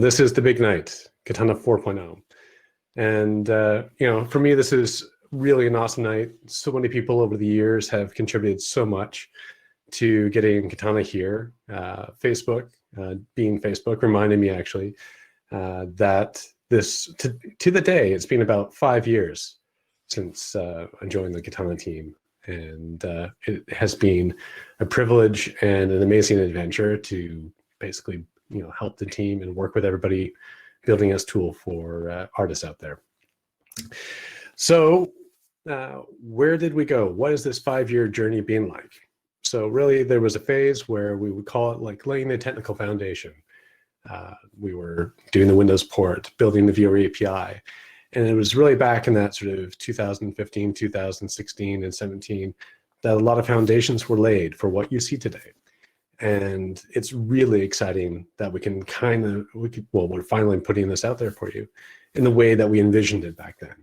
This is the big night, Katana 4.0. And, for me, this is really an awesome night. So many people over the years have contributed so much to getting Katana here. Facebook, being Facebook, reminded me actually that this, to the day, it's been about 5 years since I joined the Katana team. And it has been a privilege and an amazing adventure to basically help the team and work with everybody building this tool for artists out there. So where did we go? What is this 5-year journey been like? So really there was a phase where we would call it like laying the technical foundation. We were doing the Windows port, building the Pvr API. And it was really back in that sort of 2015, 2016, and 17 that a lot of foundations were laid for what you see today. And it's really exciting that we can we're finally putting this out there for you in the way that we envisioned it back then.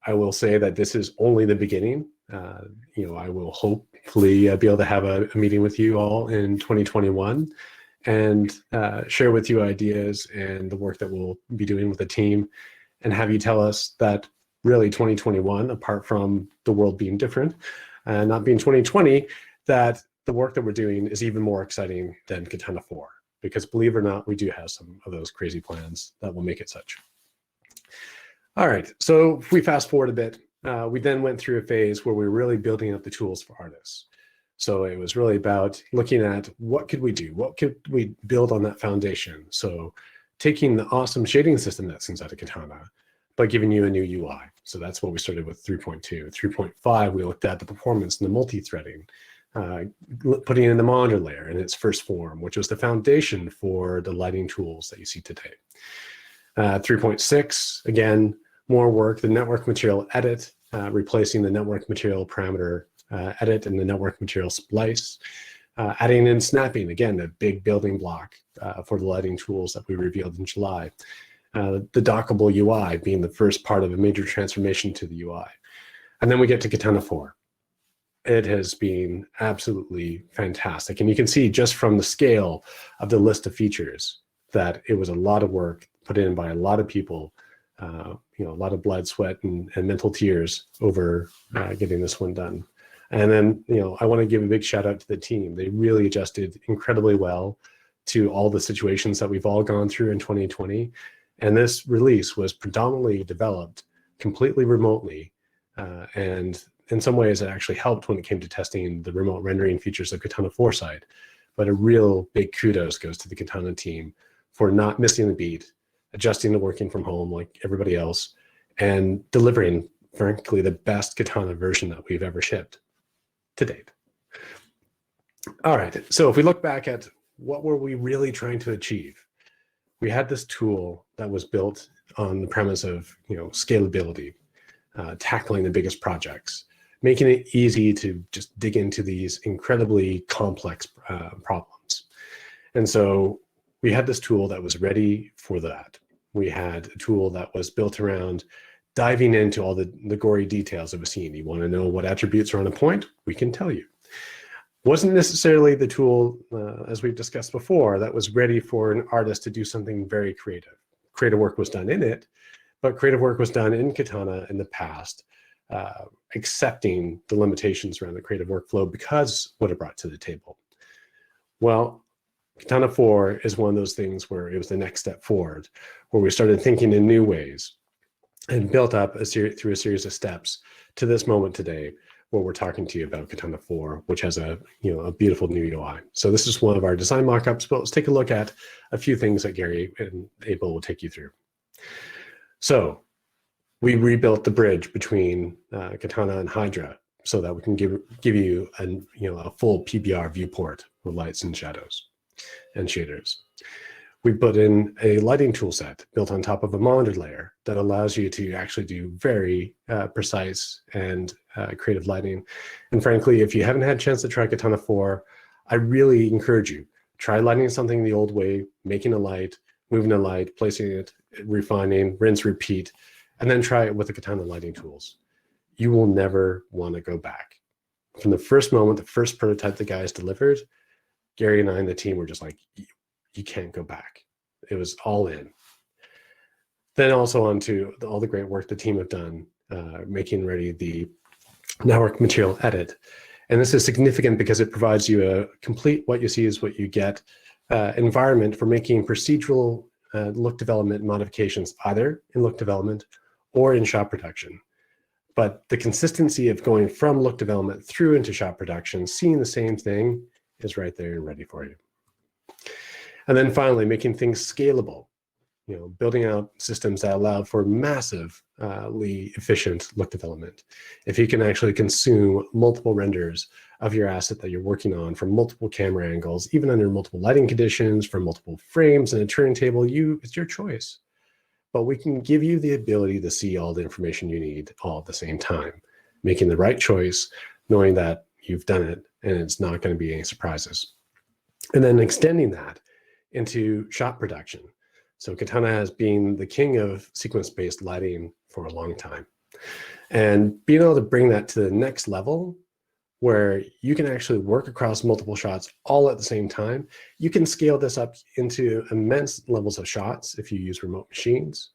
I will say that this is only the beginning. I will hopefully be able to have a meeting with you all in 2021 and share with you ideas and the work that we'll be doing with the team, and have you tell us that really 2021, apart from the world being different, not being 2020, that the work that we're doing is even more exciting than Katana 4, because believe it or not, we do have some of those crazy plans that will make it such. All right, so if we fast forward a bit, we then went through a phase where we were really building up the tools for artists. So it was really about looking at what could we do? What could we build on that foundation? So taking the awesome shading system that's inside of Katana, but giving you a new UI. So that's what we started with 3.2. 3.5, we looked at the performance and the multi-threading, putting in the monitor layer in its first form, which was the foundation for the lighting tools that you see today. 3.6, again, more work, the network material edit, replacing the network material parameter edit and the network material splice, adding in snapping, again, a big building block for the lighting tools that we revealed in July. The dockable UI being the first part of a major transformation to the UI. And then we get to Katana 4. It has been absolutely fantastic. And you can see just from the scale of the list of features that it was a lot of work put in by a lot of people, a lot of blood, sweat, and mental tears over getting this one done. And then, I want to give a big shout out to the team. They really adjusted incredibly well to all the situations that we've all gone through in 2020. And this release was predominantly developed completely remotely. And in some ways, it actually helped when it came to testing the remote rendering features of Katana Foresight. But a real big kudos goes to the Katana team for not missing the beat, adjusting to working from home like everybody else, and delivering, frankly, the best Katana version that we've ever shipped to date. All right, so if we look back at what were we really trying to achieve, we had this tool that was built on the premise of scalability, tackling the biggest projects, making it easy to just dig into these incredibly complex problems. And so we had this tool that was ready for that. We had a tool that was built around diving into all the gory details of a scene. You want to know what attributes are on a point? We can tell you. Wasn't necessarily the tool, as we've discussed before, that was ready for an artist to do something very creative. Creative work was done in it, but creative work was done in Katana in the past, accepting the limitations around the creative workflow because what it brought to the table. Well, Katana 4 is one of those things where it was the next step forward, where we started thinking in new ways and built up through a series of steps to this moment today, where we're talking to you about Katana 4, which has a beautiful new UI. So this is one of our design mockups, but let's take a look at a few things that Gary and Abel will take you through. So we rebuilt the bridge between Katana and Hydra so that we can give you a full Pvr viewport with lights and shadows and shaders. We put in a lighting tool set built on top of a monitor layer that allows you to actually do very precise and creative lighting. And frankly, if you haven't had a chance to try Katana 4, I really encourage you, try lighting something the old way, making a light, moving a light, placing it, refining, rinse, repeat, and then try it with the Katana lighting tools. You will never want to go back. From the first moment, the first prototype the guys delivered, Gary and I and the team were just like, you can't go back. It was all in. Then also on to all the great work the team have done, making ready the network material edit. And this is significant because it provides you a complete what you see is what you get environment for making procedural look development modifications, either in look development or in shot production. But the consistency of going from look development through into shot production, seeing the same thing, is right there and ready for you. And then finally, making things scalable. Building out systems that allow for massively efficient look development. If you can actually consume multiple renders of your asset that you're working on from multiple camera angles, even under multiple lighting conditions, from multiple frames in a turntable, it's your choice. But we can give you the ability to see all the information you need all at the same time, making the right choice, knowing that you've done it and it's not going to be any surprises. And then extending that into shot production. So Katana has been the king of sequence-based lighting for a long time. And being able to bring that to the next level, where you can actually work across multiple shots all at the same time, you can scale this up into immense levels of shots if you use remote machines.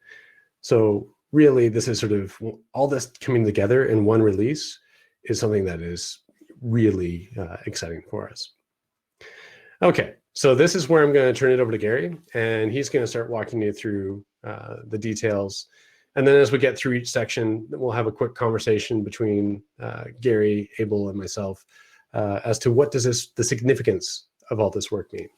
So really, this is sort of all this coming together in one release is something that is really exciting for us. Okay, so this is where I'm going to turn it over to Gary, and he's going to start walking you through the details. And then as we get through each section, we'll have a quick conversation between Gary, Abel, and myself as to what does the significance of all this work mean.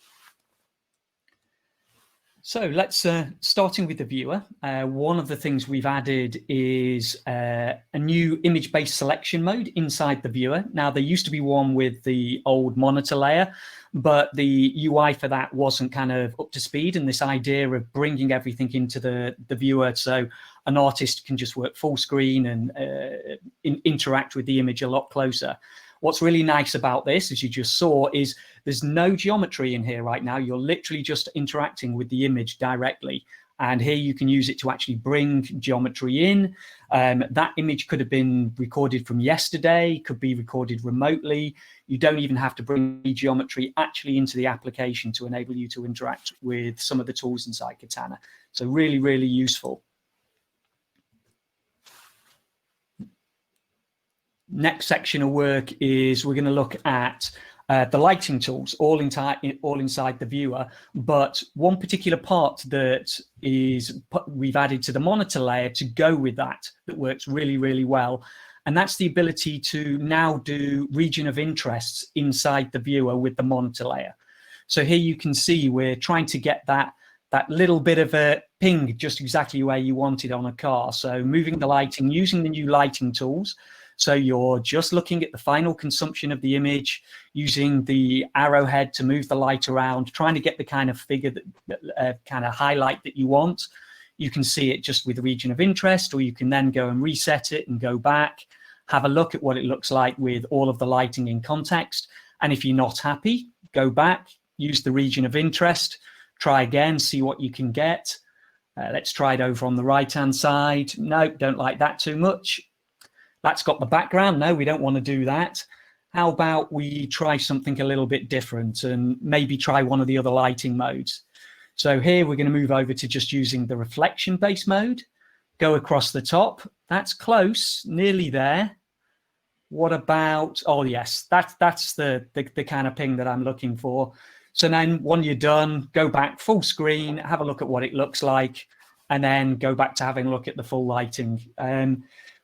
So let's, starting with the viewer, one of the things we've added is a new image-based selection mode inside the viewer. Now, there used to be one with the old monitor layer, but the UI for that wasn't kind of up to speed, and this idea of bringing everything into the viewer so an artist can just work full screen and interact with the image a lot closer. What's really nice about this, as you just saw, is there's no geometry in here right now. You're literally just interacting with the image directly. And here you can use it to actually bring geometry in. That image could have been recorded from yesterday, could be recorded remotely. You don't even have to bring geometry actually into the application to enable you to interact with some of the tools inside Katana. So really, really useful. Next section of work is we're going to look at the lighting tools all inside the viewer, but one particular part that we've added to the monitor layer to go with that works really, really well. And that's the ability to now do region of interests inside the viewer with the monitor layer. So here you can see we're trying to get that little bit of a ping just exactly where you want it on a car. So moving the lighting, using the new lighting tools. So you're just looking at the final consumption of the image, using the arrowhead to move the light around, trying to get the kind of figure, that kind of highlight that you want. You can see it just with region of interest, or you can then go and reset it and go back, have a look at what it looks like with all of the lighting in context. And if you're not happy, go back, use the region of interest, try again, see what you can get. Let's try it over on the right-hand side. No, don't like that too much. That's got the background. No, we don't want to do that. How about we try something a little bit different and maybe try one of the other lighting modes? So here we're going to move over to just using the reflection-based mode. Go across the top. That's close, nearly there. What about, oh yes, that's the kind of ping that I'm looking for. So then when you're done, go back full screen, have a look at what it looks like, and then go back to having a look at the full lighting.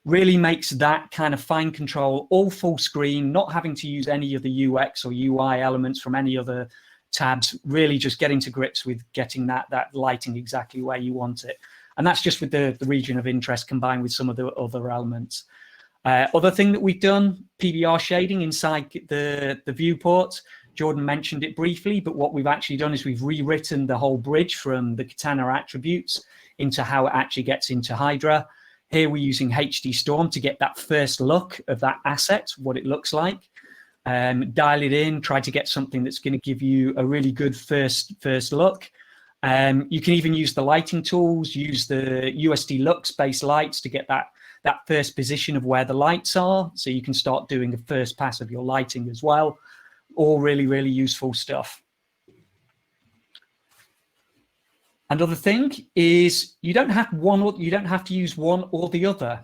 Really makes that kind of fine control, all full screen, not having to use any of the UX or UI elements from any other tabs, really just getting to grips with getting that lighting exactly where you want it. And that's just with the region of interest combined with some of the other elements. Other thing that we've done, Pvr shading inside the viewport. Jordan mentioned it briefly, but what we've actually done is we've rewritten the whole bridge from the Katana attributes into how it actually gets into Hydra. Here we're using HD Storm to get that first look of that asset, what it looks like. Dial it in, try to get something that's going to give you a really good first look. You can even use the lighting tools, use the USD Lux based lights to get that first position of where the lights are. So you can start doing a first pass of your lighting as well. All really, really useful stuff. Another thing is you don't have to use one or the other.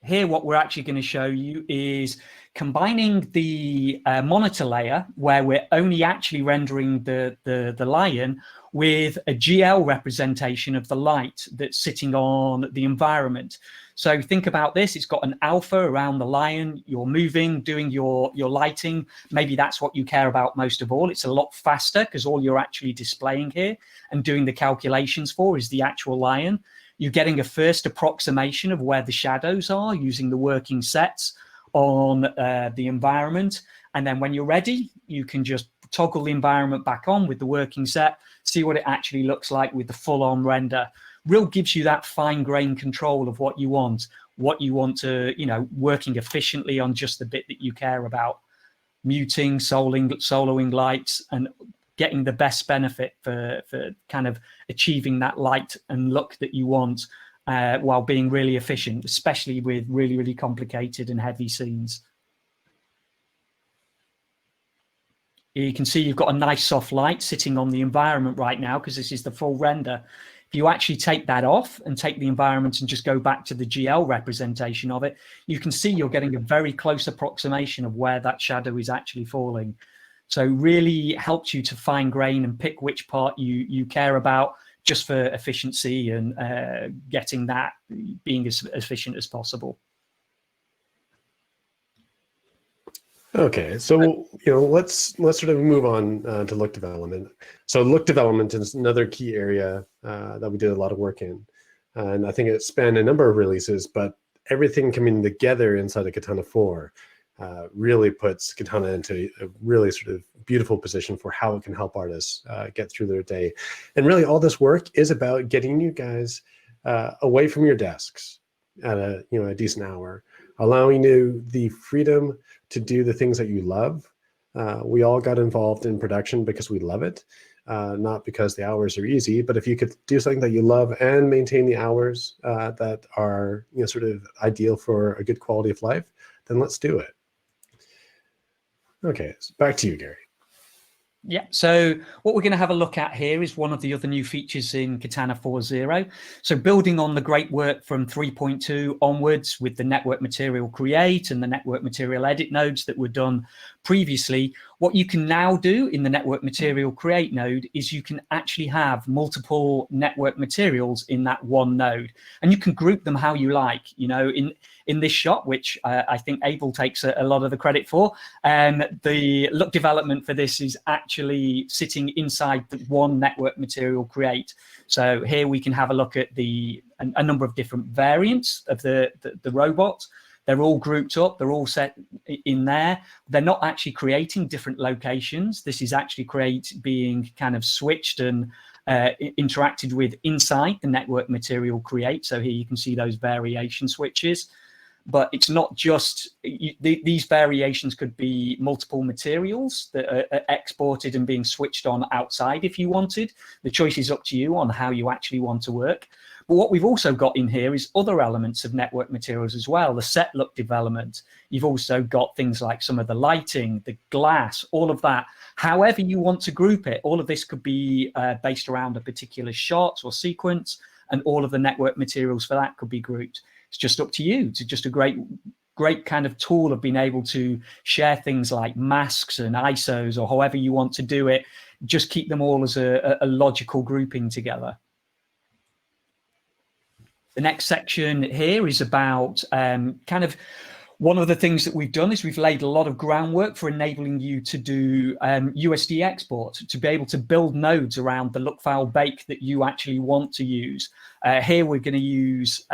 Here, what we're actually going to show you is combining the monitor layer, where we're only actually rendering the lion, with a GL representation of the light that's sitting on the environment. So think about this. It's got an alpha around the lion. You're moving, doing your lighting. Maybe that's what you care about most of all. It's a lot faster because all you're actually displaying here and doing the calculations for is the actual lion. You're getting a first approximation of where the shadows are using the working sets on the environment. And then when you're ready, you can just toggle the environment back on with the working set, see what it actually looks like with the full-on render. Real gives you that fine-grained control of what you want to, working efficiently on just the bit that you care about, muting, soloing lights, and getting the best benefit for kind of achieving that light and look that you want while being really efficient, especially with really, really complicated and heavy scenes. You can see you've got a nice soft light sitting on the environment right now because this is the full render. If you actually take that off and take the environment and just go back to the GL representation of it, you can see you're getting a very close approximation of where that shadow is actually falling. So really helps you to fine grain and pick which part you care about just for efficiency and getting that being as efficient as possible. Okay, so let's sort of move on to look development. So look development is another key area that we did a lot of work in, and I think it spanned a number of releases. But everything coming together inside of Katana 4 really puts Katana into a really sort of beautiful position for how it can help artists get through their day. And really, all this work is about getting you guys away from your desks at a decent hour, allowing you the freedom to do the things that you love. We all got involved in production because we love it, not because the hours are easy. But if you could do something that you love and maintain the hours that are sort of ideal for a good quality of life, then let's do it. Okay, so back to you, Gary. Yeah, so what we're going to have a look at here is one of the other new features in Katana 4.0. So building on the great work from 3.2 onwards with the network material create and the network material edit nodes that were done previously, what you can now do in the network material create node is you can actually have multiple network materials in that one node, and you can group them how you like. In this shot, which I think Abel takes a lot of the credit for, the look development for this is actually sitting inside the one network material create. So here we can have a look at a number of different variants of the robot. They're all grouped up. They're all set in there. They're not actually creating different locations. This is actually being kind of switched and interacted with inside the network material create. So here you can see those variation switches. But it's not just, these variations could be multiple materials that are exported and being switched on outside if you wanted. The choice is up to you on how you actually want to work. But what we've also got in here is other elements of network materials as well, the set look development. You've also got things like some of the lighting, the glass, all of that. However you want to group it, all of this could be based around a particular shot or sequence, and all of the network materials for that could be grouped. It's just up to you. It's just a great kind of tool of being able to share things like masks and ISOs or however you want to do it. Just keep them all as a logical grouping together. The next section here is about kind of one of the things that we've done is we've laid a lot of groundwork for enabling you to do USD export, to be able to build nodes around the look file bake that you actually want to use. Here we're going to use,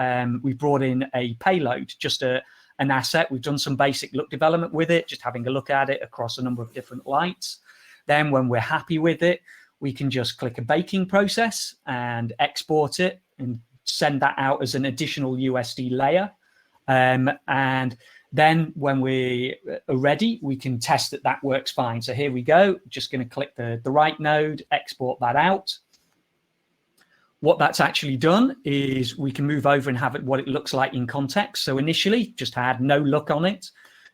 we've brought in a payload, just an asset. We've done some basic look development with it, just having a look at it across a number of different lights. Then when we're happy with it, we can just click a baking process and export it and send that out as an additional USD layer. And then when we are ready, we can test that that works fine. So here we go, just going to click the right node, export that out. What that's actually done is we can move over and have it what it looks like in context. So initially just had no look on it,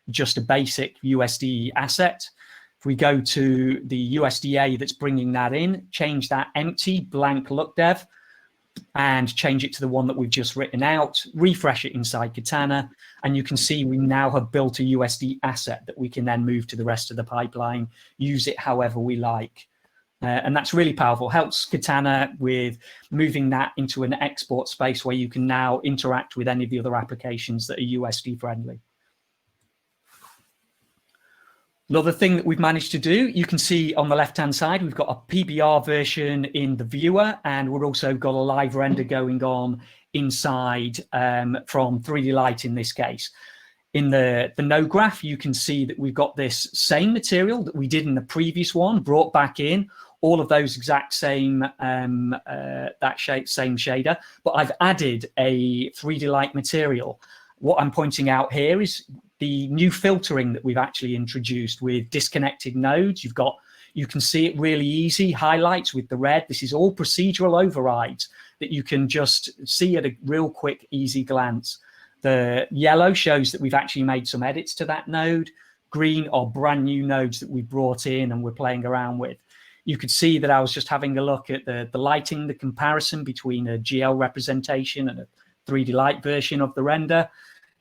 just a basic USD asset. If we go to the USDA that's bringing that in, change that empty blank look dev and change it to the one that we've just written out, refresh it inside Katana, and you can see we now have built a USD asset that we can then move to the rest of the pipeline, use it however we like. And that's really powerful. Helps Katana with moving that into an export space where you can now interact with any of the other applications that are USD friendly. Another thing that we've managed to do, you can see on the left-hand side, we've got a PBR version in the viewer, and we've also got a live render going on inside from 3D Light in this case. In the node graph, you can see that we've got this same material that we did in the previous one, brought back in, all of those exact same, same shader, but I've added a 3D Light material. What I'm pointing out here is the new filtering that we've actually introduced with disconnected nodes. You can see it really easy, highlights with the red. This is all procedural overrides that you can just see at a real quick, easy glance. The yellow shows that we've actually made some edits to that node. Green are brand new nodes that we brought in and we're playing around with. You could see that I was just having a look at the lighting, the comparison between a GL representation and a 3D Light version of the render.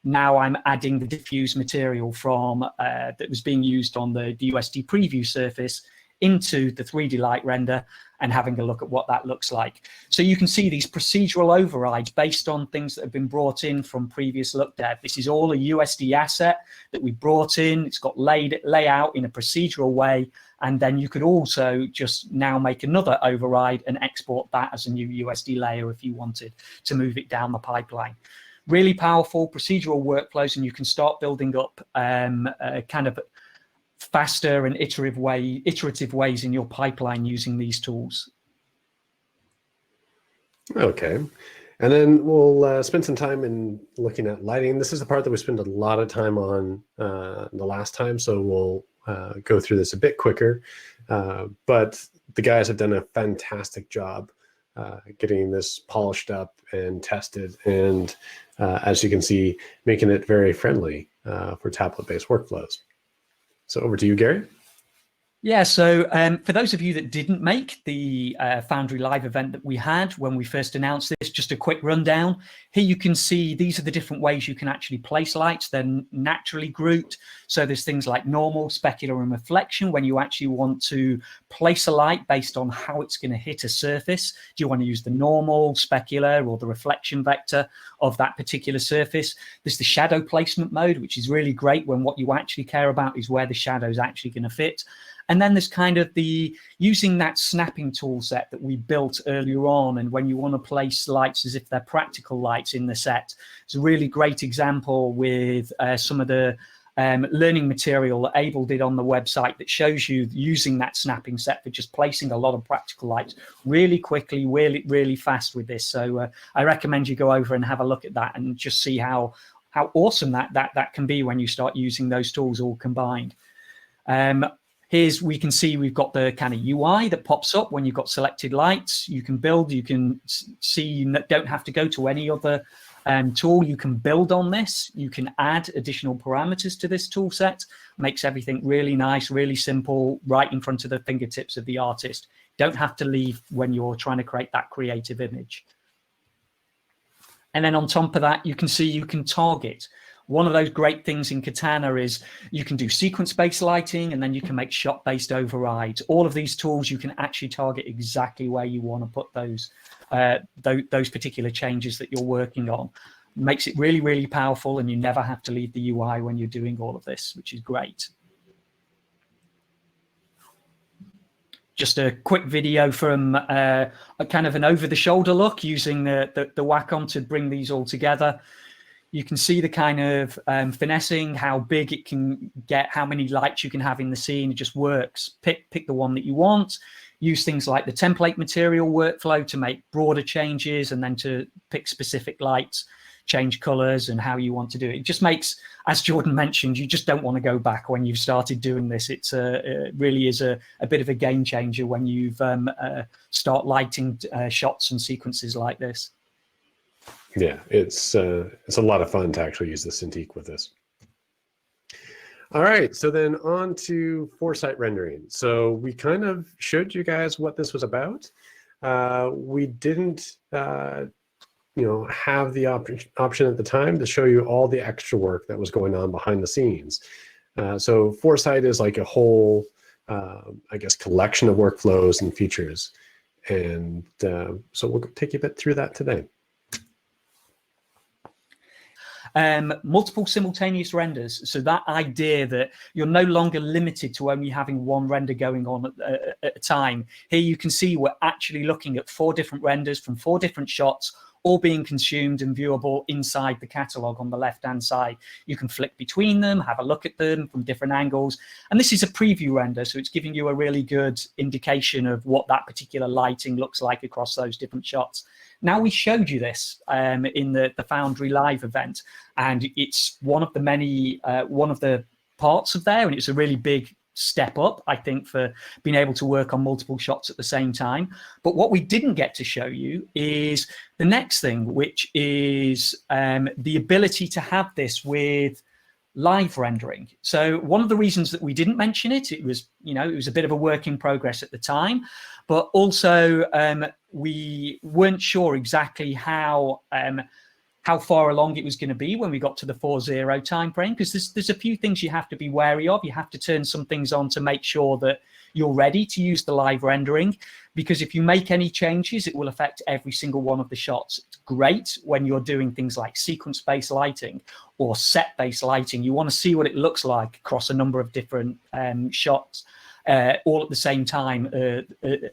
Now I'm adding the diffuse material from that was being used on the USD preview surface into the 3D Light render and having a look at what that looks like. So you can see these procedural overrides based on things that have been brought in from previous look dev. This is all a USD asset that we brought in. It's got layout in a procedural way. And then you could also just now make another override and export that as a new USD layer if you wanted to move it down the pipeline. Really powerful procedural workflows, and you can start building up kind of faster and iterative ways in your pipeline using these tools. Okay. And then we'll spend some time in looking at lighting. This is the part that we spent a lot of time on the last time, so we'll go through this a bit quicker. But the guys have done a fantastic job getting this polished up and tested, and as you can see, making it very friendly for tablet-based workflows. So over to you, Gary. Yeah, so for those of you that didn't make the Foundry Live event that we had when we first announced this, just a quick rundown. Here you can see these are the different ways you can actually place lights. They're naturally grouped. So there's things like normal, specular, and reflection when you actually want to place a light based on how it's going to hit a surface. Do you want to use the normal, specular, or the reflection vector of that particular surface? There's the shadow placement mode, which is really great when what you actually care about is where the shadow is actually going to fit. And then there's kind of the using that snapping tool set that we built earlier on. And when you want to place lights as if they're practical lights in the set, it's a really great example with some of the learning material that Abel did on the website that shows you using that snapping set for just placing a lot of practical lights really quickly, really fast with this. So I recommend you go over and have a look at that and just see how awesome that can be when you start using those tools all combined. Here's, we can see we've got the kind of UI that pops up when you've got selected lights. You can build, you can see you don't have to go to any other tool. You can build on this. You can add additional parameters to this tool set. Makes everything really nice, really simple, right in front of the fingertips of the artist. Don't have to leave when you're trying to create that creative image. And then on top of that, you can see you can target. One of those great things in Katana is you can do sequence-based lighting, and then you can make shot-based overrides. All of these tools, you can actually target exactly where you want to put those particular changes that you're working on. Makes it really powerful, and you never have to leave the UI when you're doing all of this, which is great. Just a quick video from a kind of an over-the-shoulder look using the Wacom to bring these all together. You can see the kind of finessing, how big it can get, how many lights you can have in the scene. It just works. Pick the one that you want. Use things like the template material workflow to make broader changes, and then to pick specific lights, change colors, and how you want to do it. It just makes, as Jordan mentioned, you just don't want to go back when you've started doing this. It really is a bit of a game changer when you've start lighting shots and sequences like this. Yeah, it's a lot of fun to actually use the Cintiq with this. All right, so then on to Foresight Rendering. So we kind of showed you guys what this was about. We didn't, have the option at the time to show you all the extra work that was going on behind the scenes. So Foresight is like a whole, I guess, collection of workflows and features. And so we'll take you a bit through that today. Multiple simultaneous renders. So that idea that you're no longer limited to only having one render going on at a time. Here you can see we're actually looking at 4 different renders from 4 different shots, all being consumed and viewable inside the catalog on the left-hand side. You can flick between them, have a look at them from different angles. And this is a preview render, so it's giving you a really good indication of what that particular lighting looks like across those different shots. Now, we showed you this in the Foundry Live event, and it's one of the many, one of the parts of there, and it's a really big step up, I think, for being able to work on multiple shots at the same time. But what we didn't get to show you is the next thing, which is the ability to have this with live rendering. So one of the reasons that we didn't mention it, it was a bit of a work in progress at the time, but also we weren't sure exactly how far along it was going to be when we got to the 4.0 timeframe, because there's a few things you have to be wary of. You have to turn some things on to make sure that you're ready to use the live rendering, because if you make any changes, it will affect every single one of the shots. It's great when you're doing things like sequence-based lighting or set-based lighting. You want to see what it looks like across a number of different shots. All at the same time, the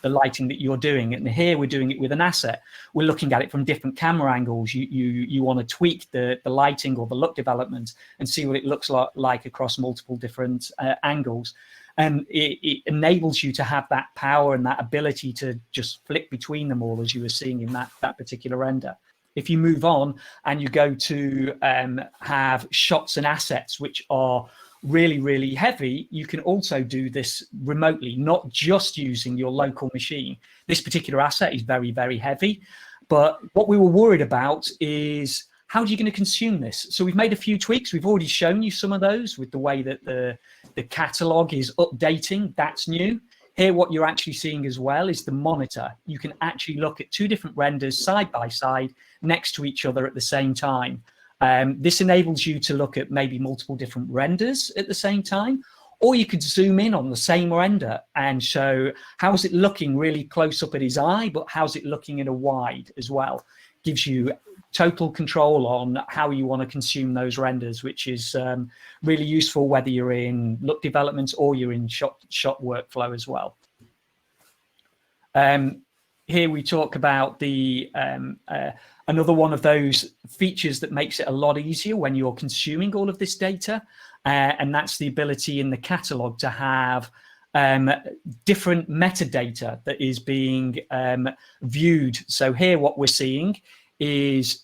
lighting that you're doing. And here we're doing it with an asset. We're looking at it from different camera angles. You want to tweak the lighting or the look development and see what it looks like across multiple different angles. And it enables you to have that power and that ability to just flick between them all, as you were seeing in that particular render. If you move on and you go to have shots and assets which are really, really heavy, you can also do this remotely, not just using your local machine. This particular asset is very, very heavy. But what we were worried about is, how are you going to consume this? So we've made a few tweaks. We've already shown you some of those with the way that the catalog is updating. That's new. Here, what you're actually seeing as well is the monitor. You can actually look at 2 different renders side by side next to each other at the same time. This enables you to look at maybe multiple different renders at the same time, or you could zoom in on the same render and show how is it looking really close up at his eye, but how's it looking in a wide as well. Gives you total control on how you want to consume those renders, which is really useful whether you're in look development or you're in shot workflow as well. Here we talk about the another one of those features that makes it a lot easier when you're consuming all of this data, and that's the ability in the catalog to have different metadata that is being viewed. So here what we're seeing is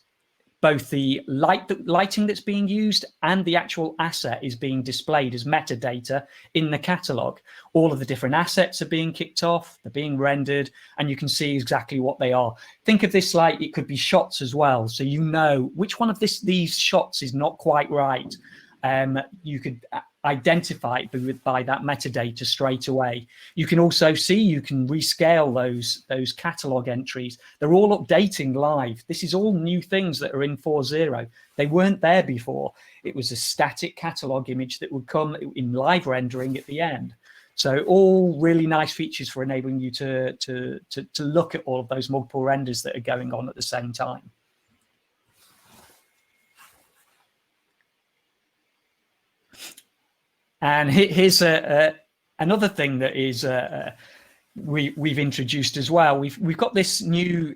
both the lighting that's being used and the actual asset is being displayed as metadata in the catalog. All of the different assets are being kicked off, they're being rendered, and you can see exactly what they are. Think of this like it could be shots as well. So you know which one of these shots is not quite right. You could identify it by that metadata straight away. You can also see, you can rescale those catalog entries. They're all updating live. This is all new things that are in 4.0. They weren't there before. It was a static catalog image that would come in live rendering at the end. So all really nice features for enabling you to look at all of those multiple renders that are going on at the same time. And here's another thing that is we've introduced as well. We've got this new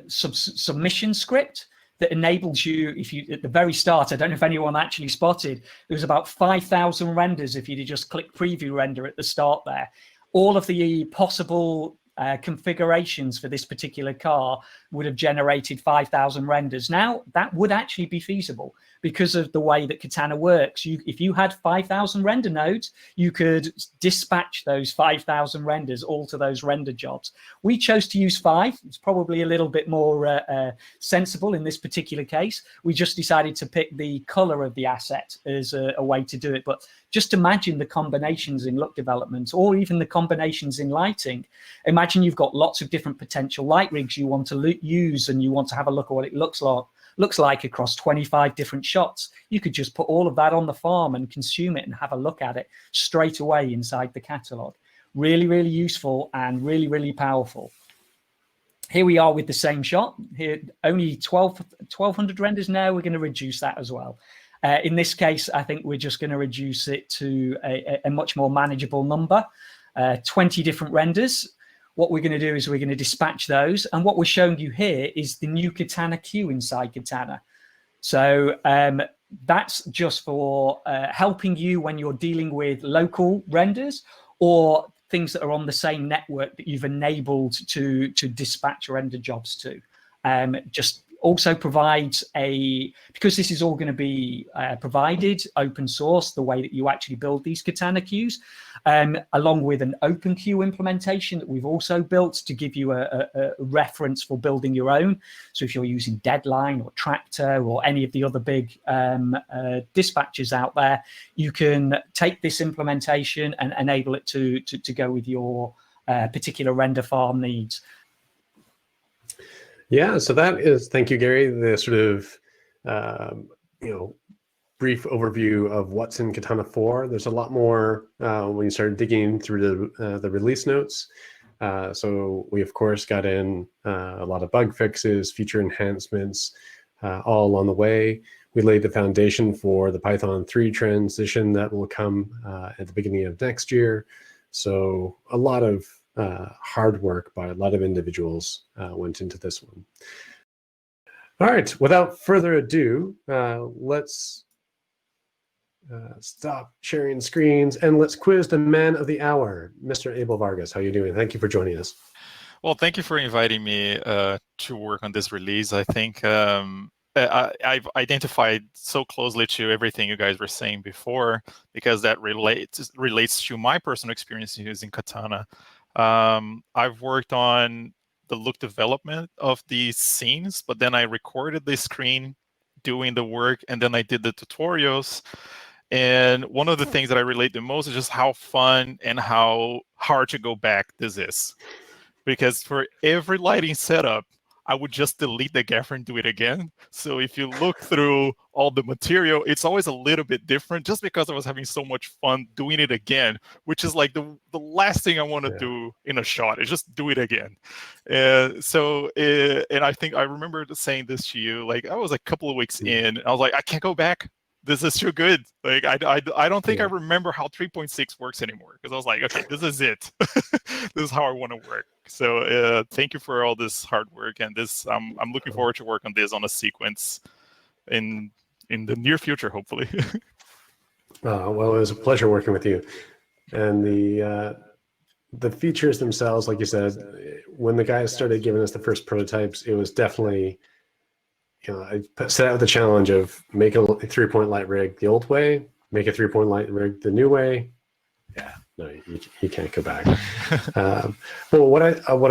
submission script that enables you, if you at the very start, I don't know if anyone actually spotted, there was about 5,000 renders if you just click preview render at the start there. All of the possible configurations for this particular car would have generated 5,000 renders. Now, that would actually be feasible because of the way that Katana works. If you had 5,000 render nodes, you could dispatch those 5,000 renders all to those render jobs. We chose to use 5. It's probably a little bit more sensible in this particular case. We just decided to pick the color of the asset as a way to do it. But just imagine the combinations in look development, or even the combinations in lighting. Imagine you've got lots of different potential light rigs you want to use, and you want to have a look at what it looks like across 25 different shots. You could just put all of that on the farm and consume it and have a look at it straight away inside the catalog. Really, really useful and really, really powerful. Here we are with the same shot. Here, only 1,200 renders now. We're going to reduce that as well. In this case, I think we're just going to reduce it to a much more manageable number, 20 different renders. What we're going to do is we're going to dispatch those. And what we're showing you here is the new Katana Queue inside Katana. So that's just for helping you when you're dealing with local renders or things that are on the same network that you've enabled to dispatch render jobs to. Just also provides because this is all going to be provided open source, the way that you actually build these Katana queues, along with an open queue implementation that we've also built to give you a reference for building your own. So if you're using Deadline or Tractor or any of the other big dispatchers out there, you can take this implementation and enable it to go with your particular render farm needs. Yeah, so that is, thank you, Gary, the sort of, brief overview of what's in Katana 4. There's a lot more when you start digging through the release notes. So we, of course, got in a lot of bug fixes, feature enhancements, all along the way. We laid the foundation for the Python 3 transition that will come at the beginning of next year. So a lot of hard work by a lot of individuals went into this one. All right, without further ado, let's stop sharing screens and let's quiz the man of the hour, Mr. Abel Vargas. How are you doing? Thank you for joining us. Well, thank you for inviting me to work on this release. I think I've identified so closely to everything you guys were saying before, because that relates to my personal experience using Katana. I've worked on the look development of these scenes, but then I recorded the screen doing the work, and then I did the tutorials. And one of the things that I relate the most is just how fun and how hard to go back this is. Because for every lighting setup, I would just delete the gaffer and do it again. So if you look through all the material, it's always a little bit different, just because I was having so much fun doing it again, which is like the last thing I want to do in a shot is just do it again. And I think I remember saying this to you, like I was a couple of weeks in, I was like, I can't go back. This is too good. Like I don't think I remember how 3.6 works anymore, because I was like, okay, this is it. This is how I want to work. So thank you for all this hard work, and this I'm looking forward to work on this on a sequence in the near future, hopefully. Well, it was a pleasure working with you, and the features themselves, like you said, when the guys started giving us the first prototypes, it was definitely, I set out the challenge of make a 3-point light rig the old way, make a 3-point light rig the new way. Yeah, no, you can't go back. Well, what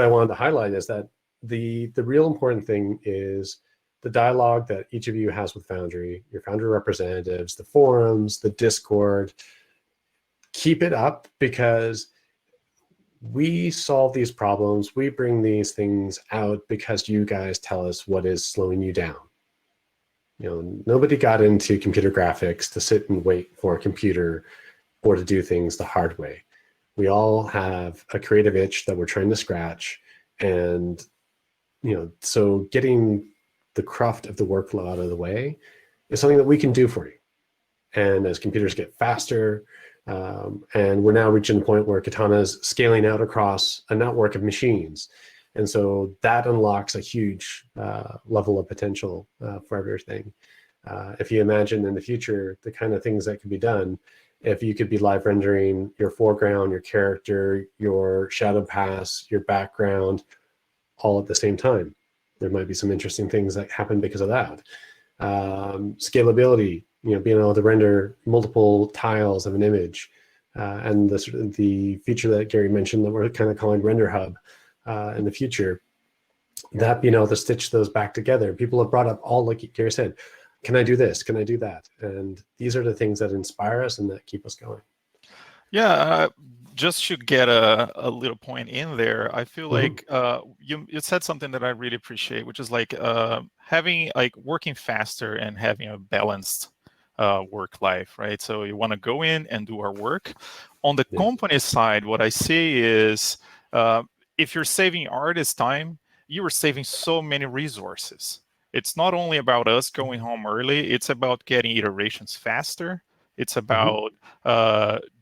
I wanted to highlight is that the real important thing is the dialogue that each of you has with Foundry, your Foundry representatives, the forums, the Discord. Keep it up, because we solve these problems. We bring these things out because you guys tell us what is slowing you down. Nobody got into computer graphics to sit and wait for a computer or to do things the hard way. We all have a creative itch that we're trying to scratch. And, so getting the cruft of the workflow out of the way is something that we can do for you. And as computers get faster, and we're now reaching the point where Katana is scaling out across a network of machines. And so that unlocks a huge level of potential for everything. If you imagine in the future the kind of things that can be done, if you could be live rendering your foreground, your character, your shadow pass, your background, all at the same time. There might be some interesting things that happen because of that. Scalability, being able to render multiple tiles of an image, and the feature that Gary mentioned that we're kind of calling Render Hub in the future, that being able to stitch those back together. People have brought up all, like Gary said, can I do this? Can I do that? And these are the things that inspire us and that keep us going. Yeah, just to get a little point in there, I feel like you said something that I really appreciate, which is like having working faster and having a balanced work life, right? So you want to go in and do our work. On the company side, what I see is if you're saving artist time, you are saving so many resources. It's not only about us going home early, it's about getting iterations faster. It's about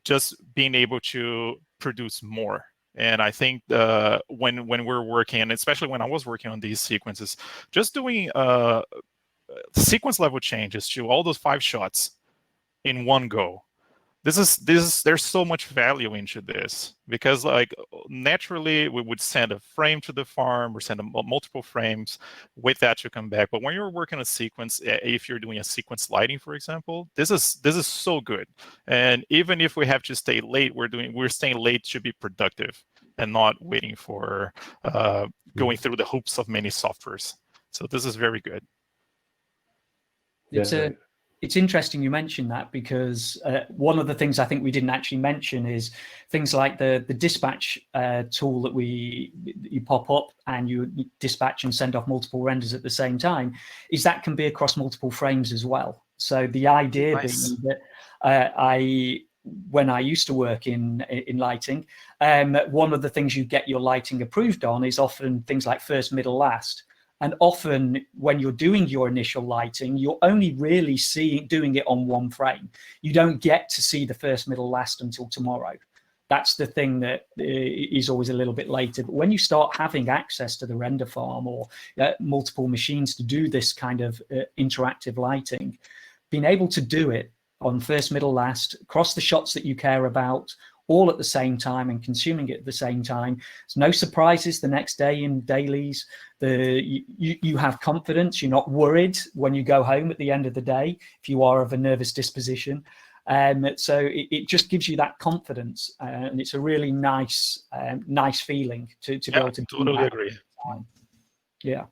just being able to produce more. And I think when we're working, and especially when I was working on these sequences, just doing sequence level changes to all those 5 shots in one go. There's so much value into this, because naturally we would send a frame to the farm or send multiple frames, wait that to come back. But when you're working a sequence, if you're doing a sequence lighting, for example, this is so good. And even if we have to stay late, we're staying late to be productive and not waiting for going through the hoops of many softwares. So this is very good. It's interesting you mentioned that, because one of the things I think we didn't actually mention is things like the dispatch tool that you pop up and you dispatch and send off multiple renders at the same time, is that can be across multiple frames as well. So the idea being that when I used to work in lighting, one of the things you get your lighting approved on is often things like first, middle, last. And often when you're doing your initial lighting, you're only really doing it on one frame. You don't get to see the first, middle, last until tomorrow. That's the thing that is always a little bit later. But when you start having access to the render farm or multiple machines to do this kind of interactive lighting, being able to do it on first, middle, last, across the shots that you care about, all at the same time and consuming it at the same time. There's no surprises the next day in dailies. You have confidence. You're not worried when you go home at the end of the day if you are of a nervous disposition. So it just gives you that confidence, and it's a really nice feeling to be able to totally agree. Yeah.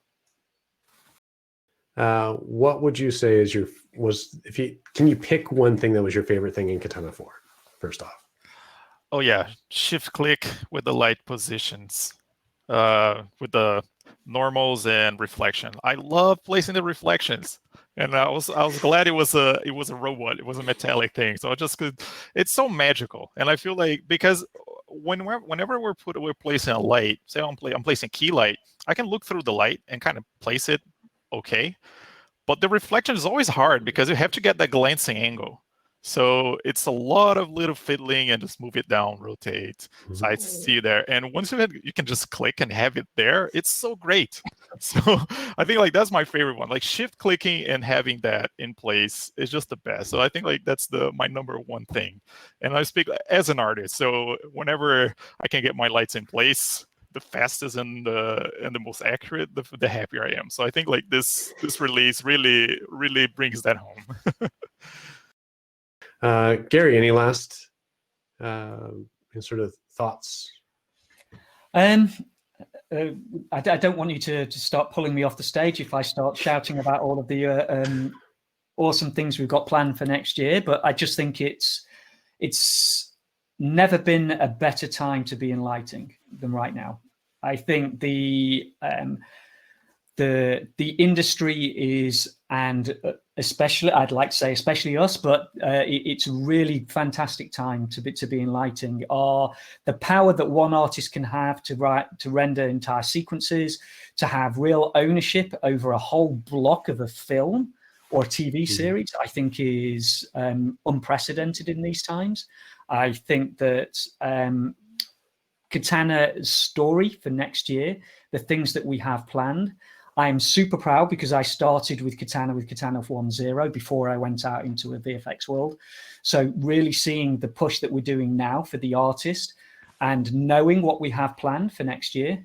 What would you say can you pick one thing that was your favorite thing in Katana 4, first off? Oh yeah, shift click with the light positions, with the normals and reflection. I love placing the reflections, and I was glad it was a robot. It was a metallic thing, so it's so magical. And I feel like, because whenever we're placing a light, say I'm placing key light, I can look through the light and kind of place it okay, but the reflection is always hard because you have to get that glancing angle. So it's a lot of little fiddling and just move it down, rotate. So I see there. And once you can just click and have it there, it's so great. So I think that's my favorite one. Shift clicking and having that in place is just the best. So I think that's my number one thing. And I speak as an artist. So whenever I can get my lights in place, the fastest and the most accurate, the happier I am. So I think this release really brings that home. Gary, any last sort of thoughts? I don't want you to start pulling me off the stage if I start shouting about all of the awesome things we've got planned for next year, but I just think it's never been a better time to be in lighting than right now. I think the industry is, and especially, I'd like to say especially us, but it's a really fantastic time to be in lighting. The power that one artist can have to render entire sequences, to have real ownership over a whole block of a film or a TV series, I think is unprecedented in these times. I think that Katana's story for next year, the things that we have planned, I'm super proud because I started with Katana 1.0 before I went out into a VFX world. So really seeing the push that we're doing now for the artist and knowing what we have planned for next year,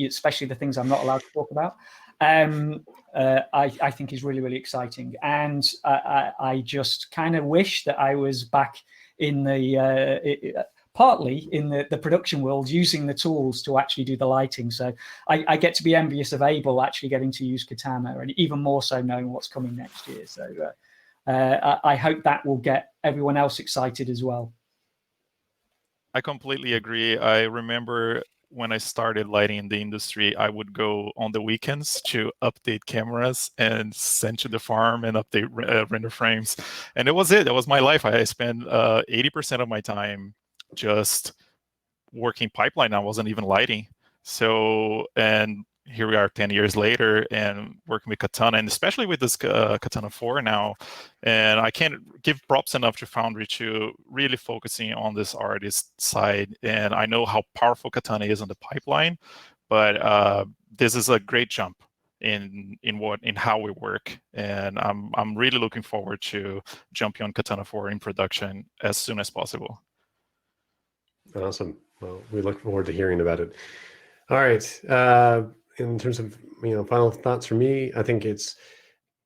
especially the things I'm not allowed to talk about, I think is really, really exciting. And I just kind of wish that I was back in the partly in the production world, using the tools to actually do the lighting. So I get to be envious of Abel actually getting to use Katana, and even more so knowing what's coming next year. So I hope that will get everyone else excited as well. I completely agree. I remember when I started lighting in the industry, I would go on the weekends to update cameras and send to the farm and update render frames. And it was it. That was my life. I spent 80% of my time just working pipeline. I wasn't even lighting. So, and here we are 10 years later and working with Katana, and especially with this Katana 4 now. And I can't give props enough to Foundry to really focusing on this artist side. And I know how powerful Katana is on the pipeline, but this is a great jump in how we work. And I'm really looking forward to jumping on Katana 4 in production as soon as possible. Awesome. Well, we look forward to hearing about it. All right. In terms of, final thoughts for me, I think it's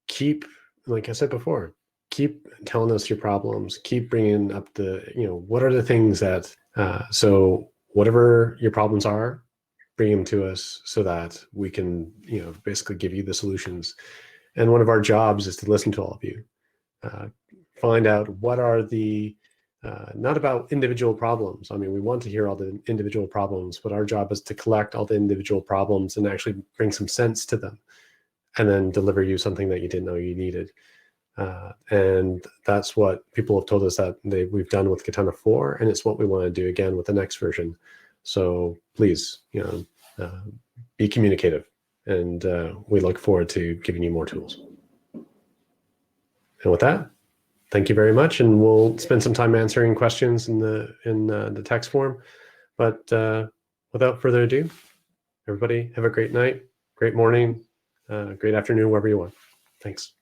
keep, like I said before, keep telling us your problems, keep bringing up what are the things that, so whatever your problems are, bring them to us so that we can, basically give you the solutions. And one of our jobs is to listen to all of you, find out what are the, not about individual problems. I mean, we want to hear all the individual problems, but our job is to collect all the individual problems and actually bring some sense to them, and then deliver you something that you didn't know you needed. And that's what people have told us that we've done with Katana 4, and it's what we want to do again with the next version. So please, be communicative, and we look forward to giving you more tools. And with that, thank you very much, and we'll spend some time answering questions in the text form. But without further ado, everybody have a great night, great morning, great afternoon, wherever you want. Thanks.